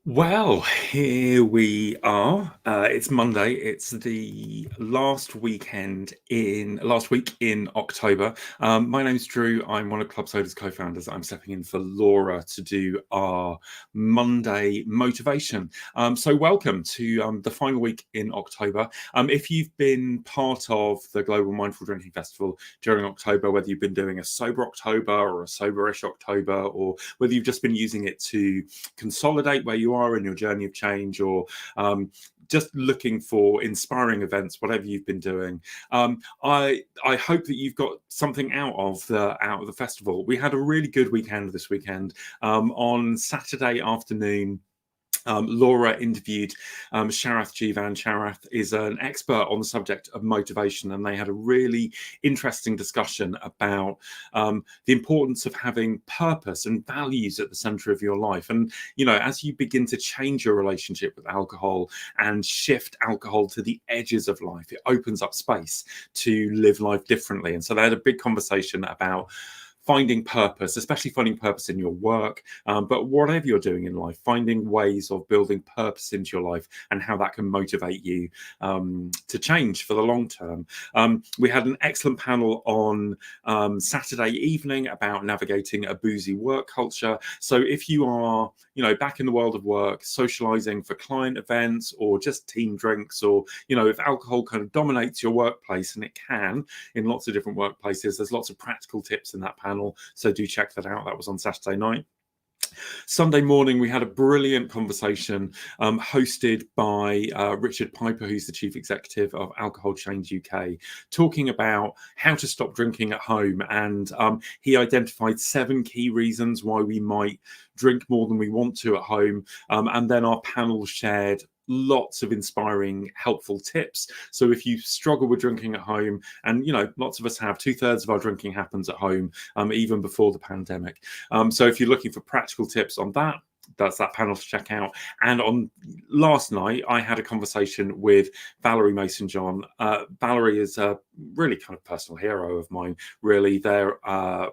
Well, here we are. It's Monday. It's the last week in October. My name's Drew. I'm one of Club Soda's co-founders. I'm stepping in for Laura to do our Monday motivation. So welcome to the final week in October. If you've been part of the Global Mindful Drinking Festival during October, whether you've been doing a sober October or a soberish October, or whether you've just been using it to consolidate where you are in your journey of change, or just looking for inspiring events, whatever you've been doing. I hope that you've got something out of the festival. We had a really good weekend this weekend. On Saturday afternoon, Laura interviewed Sharath Jivan. Sharath is an expert on the subject of motivation, and they had a really interesting discussion about the importance of having purpose and values at the center of your life. And, as you begin to change your relationship with alcohol and shift alcohol to the edges of life, it opens up space to live life differently. And so they had a big conversation about finding purpose, especially finding purpose in your work, but whatever you're doing in life, finding ways of building purpose into your life and how that can motivate you to change for the long term. We had an excellent panel on Saturday evening about navigating a boozy work culture. So if you are, back in the world of work, socializing for client events or just team drinks, or, if alcohol kind of dominates your workplace, and it can in lots of different workplaces, there's lots of practical tips in that panel. So do check that out. That was on Saturday night. Sunday morning, we had a brilliant conversation hosted by Richard Piper, who's the chief executive of Alcohol Change UK, talking about how to stop drinking at home. And he identified 7 key reasons why we might drink more than we want to at home. And then our panel shared lots of inspiring, helpful tips. So if you struggle with drinking at home, and lots of us have, 2/3 of our drinking happens at home, even before the pandemic. So if you're looking for practical tips on that, that's that panel to check out. And on last night, I had a conversation with Valerie Mason. Valerie is a really kind of personal hero of mine, really. They're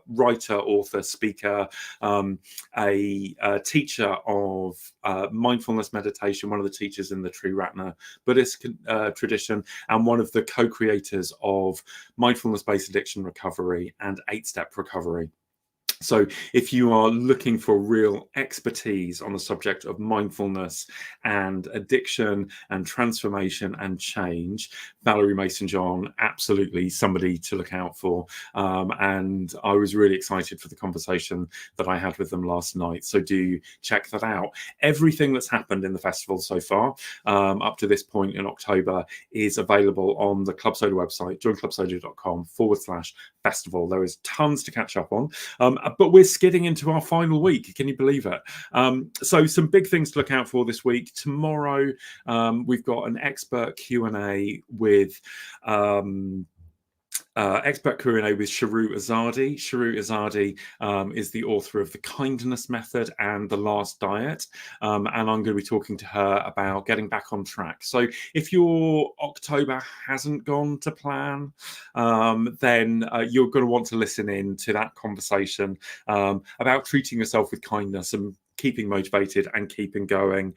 writer, author, speaker, a teacher of mindfulness meditation, one of the teachers in the Triratna Buddhist tradition, and one of the co-creators of mindfulness-based addiction recovery and 8-step recovery. So if you are looking for real expertise on the subject of mindfulness and addiction and transformation and change, Valerie Mason, absolutely somebody to look out for. And I was really excited for the conversation that I had with them last night. So do check that out. Everything that's happened in the festival so far, up to this point in October, is available on the Club Soda website, joinclubsoda.com/festival. There is tons to catch up on. But we're skidding into our final week. Can you believe it? So some big things to look out for this week. Tomorrow, we've got an expert Q&A with Shahroo Izadi. Shahroo Izadi is the author of The Kindness Method and The Last Diet. And I'm going to be talking to her about getting back on track. So if your October hasn't gone to plan, then you're going to want to listen in to that conversation about treating yourself with kindness and keeping motivated and keeping going.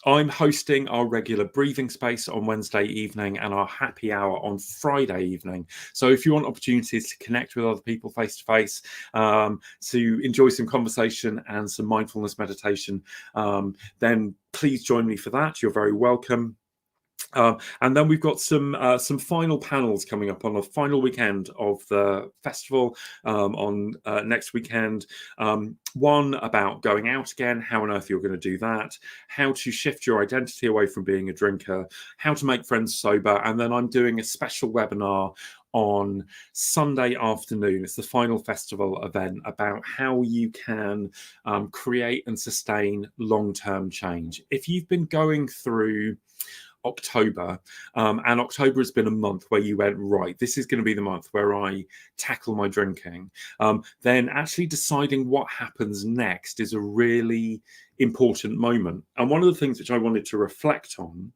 I'm hosting our regular breathing space on Wednesday evening and our happy hour on Friday evening. So if you want opportunities to connect with other people face to face, to enjoy some conversation and some mindfulness meditation, then please join me for that. You're very welcome. And then we've got some final panels coming up on the final weekend of the festival on next weekend. One about going out again, how on earth you're going to do that, how to shift your identity away from being a drinker, how to make friends sober. And then I'm doing a special webinar on Sunday afternoon. It's the final festival event about how you can create and sustain long-term change. If you've been going through October, and October has been a month where you went, right, this is going to be the month where I tackle my drinking, then actually deciding what happens next is a really important moment. And one of the things which I wanted to reflect on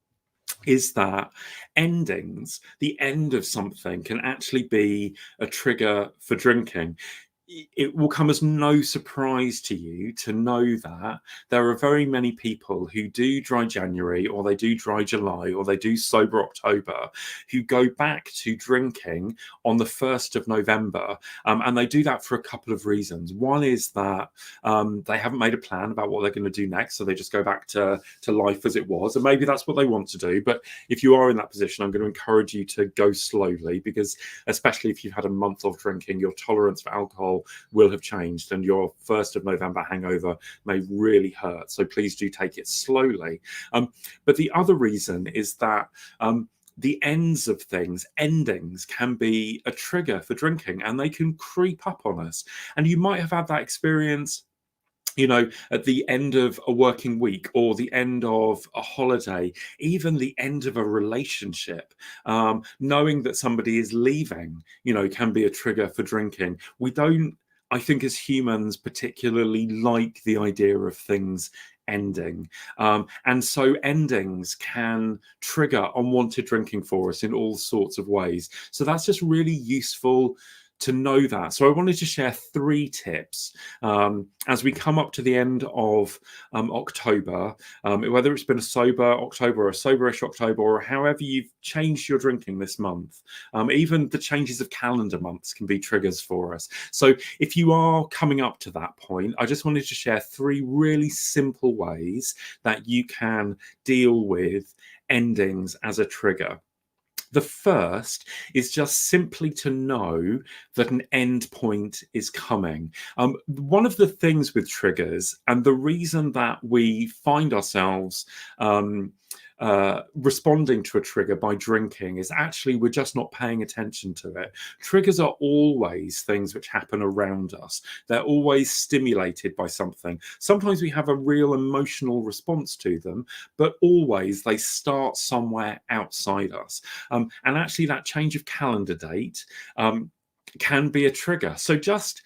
is that endings, the end of something, can actually be a trigger for drinking. it will come as no surprise to you to know that there are very many people who do dry January, or they do dry July, or they do sober October, who go back to drinking on the 1st of November. And they do that for a couple of reasons. One is that they haven't made a plan about what they're going to do next. So they just go back to life as it was. And maybe that's what they want to do. But if you are in that position, I'm going to encourage you to go slowly, because especially if you've had a month of drinking, your tolerance for alcohol will have changed, and your 1st of November hangover may really hurt. So please do take it slowly. But the other reason is that the ends of things, endings, can be a trigger for drinking, and they can creep up on us. And you might have had that experience, at the end of a working week, or the end of a holiday, even the end of a relationship. Knowing that somebody is leaving, can be a trigger for drinking. We don't, I think, as humans, particularly like the idea of things ending. And so endings can trigger unwanted drinking for us in all sorts of ways. So that's just really useful to know that. So I wanted to share 3 tips as we come up to the end of October, whether it's been a sober October or a soberish October, or however you've changed your drinking this month. Even the changes of calendar months can be triggers for us. So if you are coming up to that point, I just wanted to share 3 really simple ways that you can deal with endings as a trigger. The first is just simply to know that an end point is coming. One of the things with triggers, and the reason that we find ourselves responding to a trigger by drinking, is actually we're just not paying attention to it. Triggers are always things which happen around us. They're always stimulated by something. Sometimes we have a real emotional response to them, but always they start somewhere outside us. And actually that change of calendar date can be a trigger. So just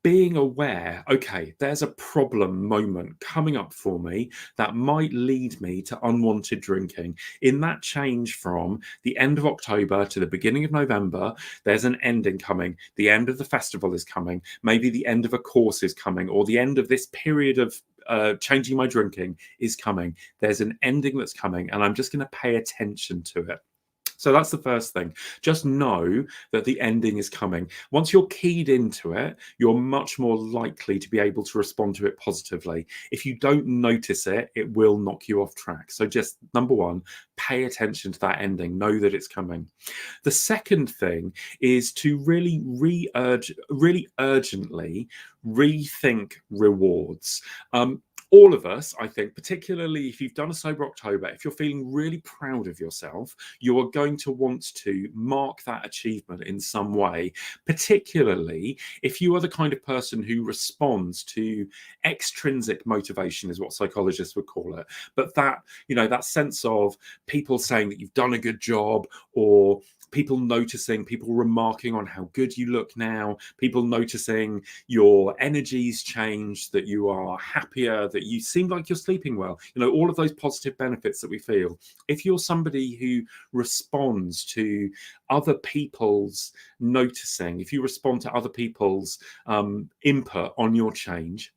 being aware, okay, there's a problem moment coming up for me that might lead me to unwanted drinking. In that change from the end of October to the beginning of November, there's an ending coming. The end of the festival is coming. Maybe the end of a course is coming, or the end of this period of changing my drinking is coming. There's an ending that's coming, and I'm just going to pay attention to it. So that's the first thing. Just know that the ending is coming. Once you're keyed into it, you're much more likely to be able to respond to it positively. If you don't notice it, it will knock you off track. So just number 1, pay attention to that ending. Know that it's coming. The second thing is to really urgently rethink rewards. All of us, I think, particularly if you've done a sober October, if you're feeling really proud of yourself, you are going to want to mark that achievement in some way, particularly if you are the kind of person who responds to extrinsic motivation, is what psychologists would call it. But that sense of people saying that you've done a good job, or people noticing, people remarking on how good you look now, people noticing your energy's changed, that you are happier, that you seem like you're sleeping well, all of those positive benefits that we feel. If you're somebody who responds to other people's noticing, if you respond to other people's input on your change,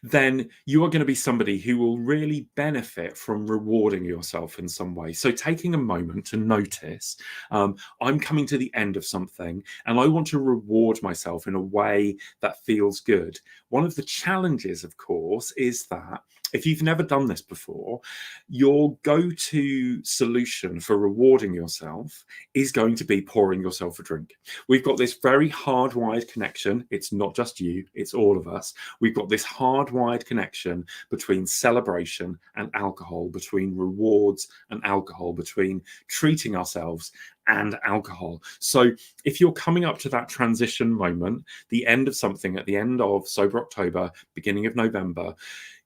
then you are going to be somebody who will really benefit from rewarding yourself in some way. So taking a moment to notice, I'm coming to the end of something and I want to reward myself in a way that feels good. One of the challenges, of course, is that if you've never done this before, your go-to solution for rewarding yourself is going to be pouring yourself a drink. We've got this very hardwired connection. It's not just you, it's all of us. We've got this hardwired connection between celebration and alcohol, between rewards and alcohol, between treating ourselves and alcohol. So if you're coming up to that transition moment, the end of something at the end of sober October, beginning of November,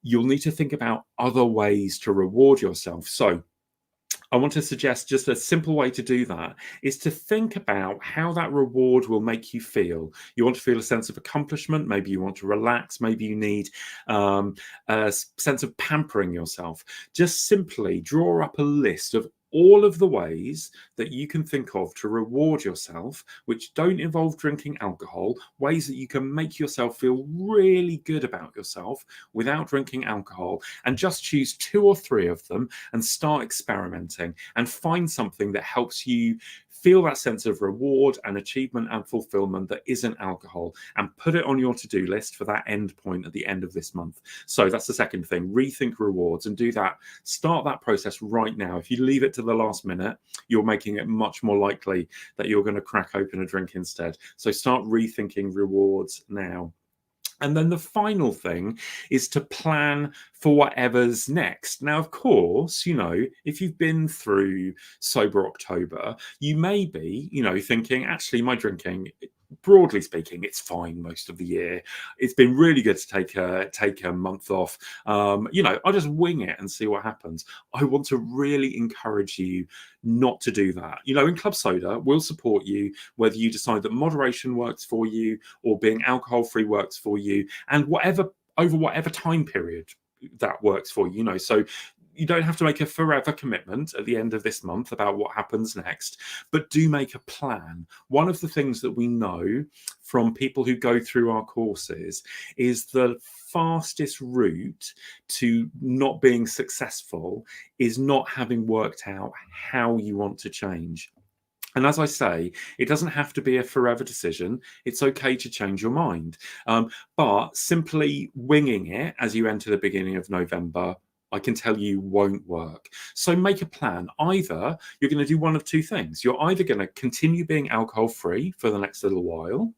you'll need to think about other ways to reward yourself. So I want to suggest just a simple way to do that is to think about how that reward will make you feel. You want to feel a sense of accomplishment. Maybe you want to relax. Maybe you need a sense of pampering yourself. Just simply draw up a list of all of the ways that you can think of to reward yourself, which don't involve drinking alcohol, ways that you can make yourself feel really good about yourself without drinking alcohol, and just choose 2 or 3 of them and start experimenting and find something that helps you feel that sense of reward and achievement and fulfillment that isn't alcohol, and put it on your to-do list for that end point at the end of this month. So that's the second thing, rethink rewards, and do that. Start that process right now. If you leave it to the last minute, you're making it much more likely that you're going to crack open a drink instead. So start rethinking rewards now. And then the final thing is to plan for whatever's next. Now, of course, if you've been through Sober October, you may be, thinking, actually, my drinking, broadly speaking, it's fine most of the year. It's been really good to take a month off. I'll just wing it and see what happens. I want to really encourage you not to do that. In Club Soda, we'll support you whether you decide that moderation works for you or being alcohol-free works for you, and over whatever time period that works for you. So you don't have to make a forever commitment at the end of this month about what happens next, but do make a plan. One of the things that we know from people who go through our courses is the fastest route to not being successful is not having worked out how you want to change. And as I say, it doesn't have to be a forever decision. It's okay to change your mind. But simply winging it as you enter the beginning of November, I can tell you, won't work. So make a plan. Either you're going to do one of 2 things. You're either going to continue being alcohol-free for the next little while,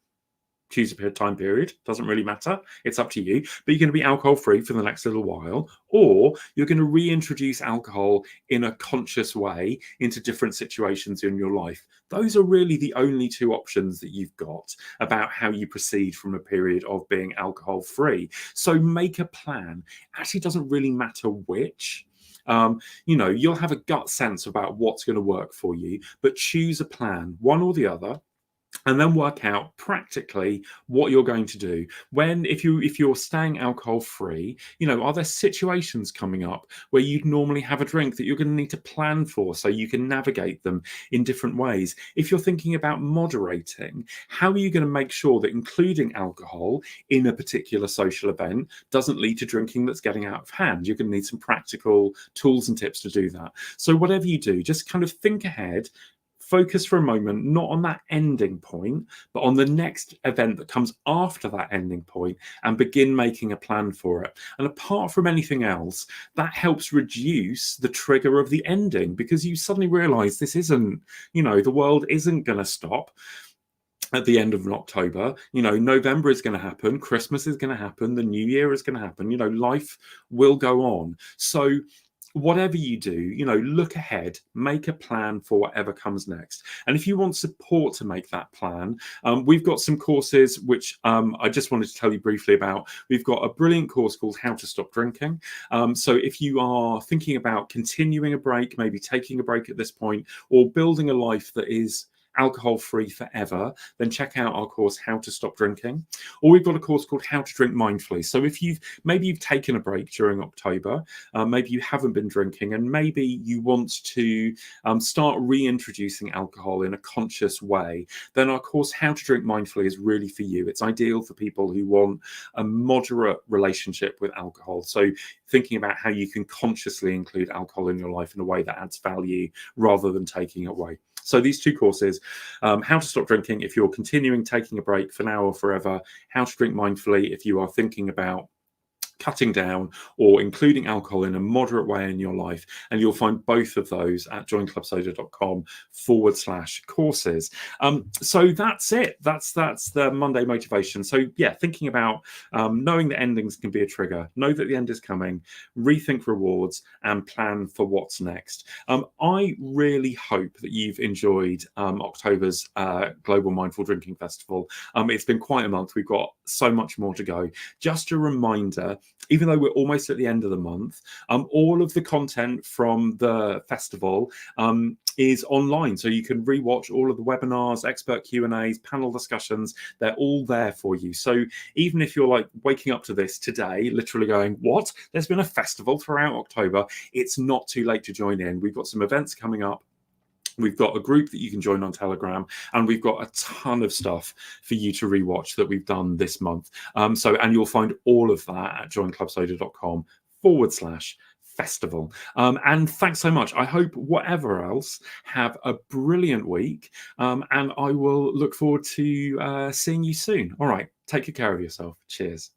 choose a time period, doesn't really matter, it's up to you, but you're going to be alcohol-free for the next little while, or you're going to reintroduce alcohol in a conscious way into different situations in your life. Those are really the only 2 options that you've got about how you proceed from a period of being alcohol-free. So make a plan. Actually, doesn't really matter which. You'll have a gut sense about what's going to work for you, but choose a plan, one or the other, and then work out practically what you're going to do. If you're staying alcohol free, are there situations coming up where you'd normally have a drink that you're going to need to plan for so you can navigate them in different ways? If you're thinking about moderating, how are you going to make sure that including alcohol in a particular social event doesn't lead to drinking that's getting out of hand? You're going to need some practical tools and tips to do that. So whatever you do, just kind of think ahead. Focus for a moment, not on that ending point, but on the next event that comes after that ending point, and begin making a plan for it. And apart from anything else, that helps reduce the trigger of the ending, because you suddenly realize this isn't, the world isn't going to stop at the end of October. November is going to happen, Christmas is going to happen, the new year is going to happen, life will go on. So whatever you do, look ahead, make a plan for whatever comes next. And if you want support to make that plan, we've got some courses which I just wanted to tell you briefly about. We've got a brilliant course called How to Stop Drinking. So if you are thinking about continuing a break, maybe taking a break at this point, or building a life that is alcohol-free forever, then check out our course How to Stop Drinking. Or we've got a course called How to Drink Mindfully. So if you've taken a break during October, maybe you haven't been drinking, and maybe you want to start reintroducing alcohol in a conscious way, then our course How to Drink Mindfully is really for you. It's ideal for people who want a moderate relationship with alcohol. So thinking about how you can consciously include alcohol in your life in a way that adds value rather than taking it away. So these 2 courses, How to Stop Drinking if you're continuing taking a break for now or forever, How to Drink Mindfully if you are thinking about cutting down or including alcohol in a moderate way in your life. And you'll find both of those at joinclubsoda.com/courses. So that's it. That's the Monday motivation. So yeah, thinking about knowing that endings can be a trigger, know that the end is coming, rethink rewards, and plan for what's next. I really hope that you've enjoyed October's Global Mindful Drinking Festival. It's been quite a month. We've got so much more to go. Just a reminder even though we're almost at the end of the month, all of the content from the festival is online. So you can rewatch all of the webinars, expert Q&As, panel discussions. They're all there for you. So even if you're like waking up to this today, literally going, what? There's been a festival throughout October. It's not too late to join in. We've got some events coming up. We've got a group that you can join on Telegram, and we've got a ton of stuff for you to rewatch that we've done this month. And you'll find all of that at joinclubsoda.com/festival. And thanks so much. I hope whatever else, have a brilliant week. And I will look forward to seeing you soon. All right. Take good care of yourself. Cheers.